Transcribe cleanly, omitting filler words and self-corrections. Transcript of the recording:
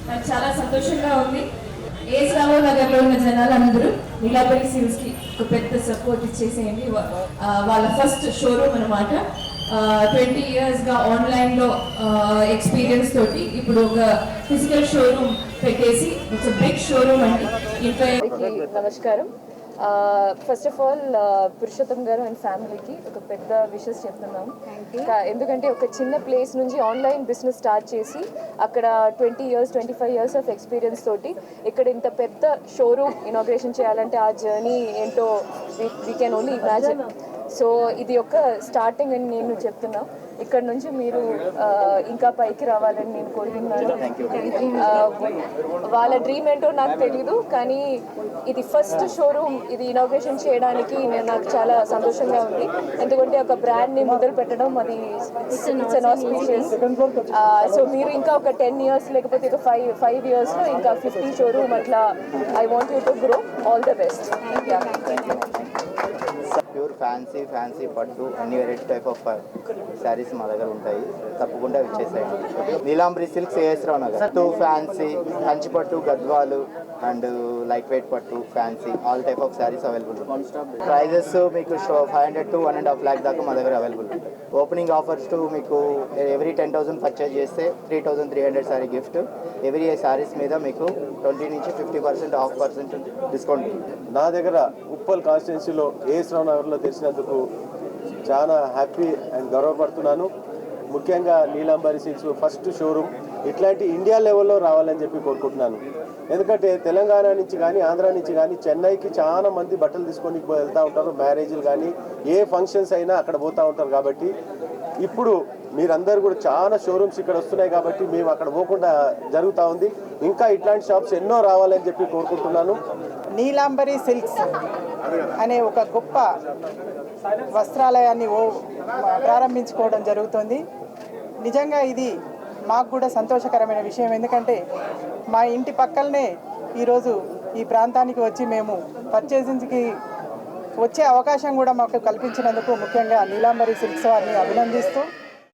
నాకు చాలా సంతోషంగా ఉంది. ఏఎస్ రావు నగర్లో ఉన్న జనాలందరూ నీలాంబరి సిల్క్స్కి ఒక పెద్ద సపోర్ట్ ఇచ్చేసేయండి. వాళ్ళ ఫస్ట్ షోరూమ్ అనమాట. 20 yearsగా ఆన్లైన్లో ఎక్స్పీరియన్స్ తోటి ఇప్పుడు ఒక ఫిజికల్ షోరూమ్ పెట్టేసి ఇట్స్ బిగ్ షోరూమ్ అండి. ఇంకా నమస్కారం. ఫస్ట్ ఆఫ్ ఆల్ పురుషోత్తం గారు అండ్ ఫ్యామిలీకి ఒక పెద్ద విషెస్ చెప్తున్నాము. ఎందుకంటే ఒక చిన్న ప్లేస్ నుంచి ఆన్లైన్ బిజినెస్ స్టార్ట్ చేసి అక్కడ 20 years 25 years ఆఫ్ ఎక్స్పీరియన్స్ తోటి ఇక్కడ ఇంత పెద్ద షోరూమ్ ఇనాగ్రేషన్ చేయాలంటే ఆ జర్నీ ఏంటో we can only imagine. So ఇది ఒక స్టార్టింగ్ అని నేను చెప్తున్నా. ఇక్కడ నుంచి మీరు ఇంకా పైకి రావాలని నేను కోరుకుంటున్నాను. వాళ్ళ డ్రీమ్ ఏంటో నాకు తెలీదు, కానీ ఇది ఫస్ట్ షోరూమ్ ఇది ఇనాగ్రేషన్ చేయడానికి నాకు చాలా సంతోషంగా ఉంది. ఎందుకంటే ఒక బ్రాండ్ని మొదలు పెట్టడం అది ఇట్స్ అన్ ఆస్పీషియస్. సో మీరు ఇంకా ఒక 10 years లేకపోతే ఒక 5 yearsలో ఇంకా 50 షోరూమ్ అట్లా I want you to grow. All the best. Pure fancy పట్టు అన్ని వెరైటీ టైప్ ఆఫ్ శారీస్ మా దగ్గర ఉంటాయి. తప్పకుండా ఇచ్చేసాయండి. నీలాంబరి సిల్క్స్ ఏఎస్ రావు నగర్. పట్టు ఫ్యాన్సీ, కంచి పట్టు, గద్వాలు అండ్ లైట్ వెయిట్ పట్టు, fancy all type of saris available ఉంటాయి. ప్రైజెస్ మీకు 500 to 1.5 lakh దాకా మా దగ్గర అవైలబుల్ ఉంటాయి. ఓపెనింగ్ ఆఫర్స్ టు మీకు ఎవ్రీ 10,000 పర్చేజ్ చేస్తే 3,300 శారీ గిఫ్ట్. ఎవ్రీ శారీస్ మీద మీకు 20 నుంచి 50% ఆఫ్ డిస్కౌంట్. నా దగ్గర ఉప్పల్ కాన్స్టిట్యున్సీలో ఏఎస్ రావు నగర్లో తెలిసినందుకు చాలా హ్యాపీ అండ్ గర్వపడుతున్నాను. ముఖ్యంగా నీలాంబరి సిల్క్స్ ఫస్ట్ షోరూమ్ ఇట్లాంటి ఇండియా లెవెల్లో రావాలని చెప్పి కోరుకుంటున్నాను. ఎందుకంటే తెలంగాణ నుంచి కానీ ఆంధ్ర నుంచి కానీ చెన్నైకి చాలా మంది బట్టలు తీసుకొని వెళ్తూ ఉంటారు. మ్యారేజ్లు కానీ ఏ ఫంక్షన్స్ అయినా అక్కడ పోతూ ఉంటారు. కాబట్టి ఇప్పుడు మీరందరూ కూడా చాలా షోరూమ్స్ ఇక్కడ వస్తున్నాయి కాబట్టి మేము అక్కడ పోకుండా జరుగుతూ ఉంది. ఇంకా ఇట్లాంటి షాప్స్ ఎన్నో రావాలని చెప్పి కోరుకుంటున్నాను. నీలాంబరి సిల్క్స్ అనే ఒక గొప్ప వస్త్రాలయాన్ని ప్రారంభించుకోవడం జరుగుతుంది. నిజంగా ఇది మాకు కూడా సంతోషకరమైన విషయం. ఎందుకంటే మా ఇంటి పక్కలనే ఈరోజు ఈ ప్రాంతానికి వచ్చి మేము పర్చేసింగ్కి వచ్చే అవకాశం కూడా మాకు కల్పించినందుకు ముఖ్యంగా నీలాంబరి సిల్క్స్ వారిని అభినందిస్తూ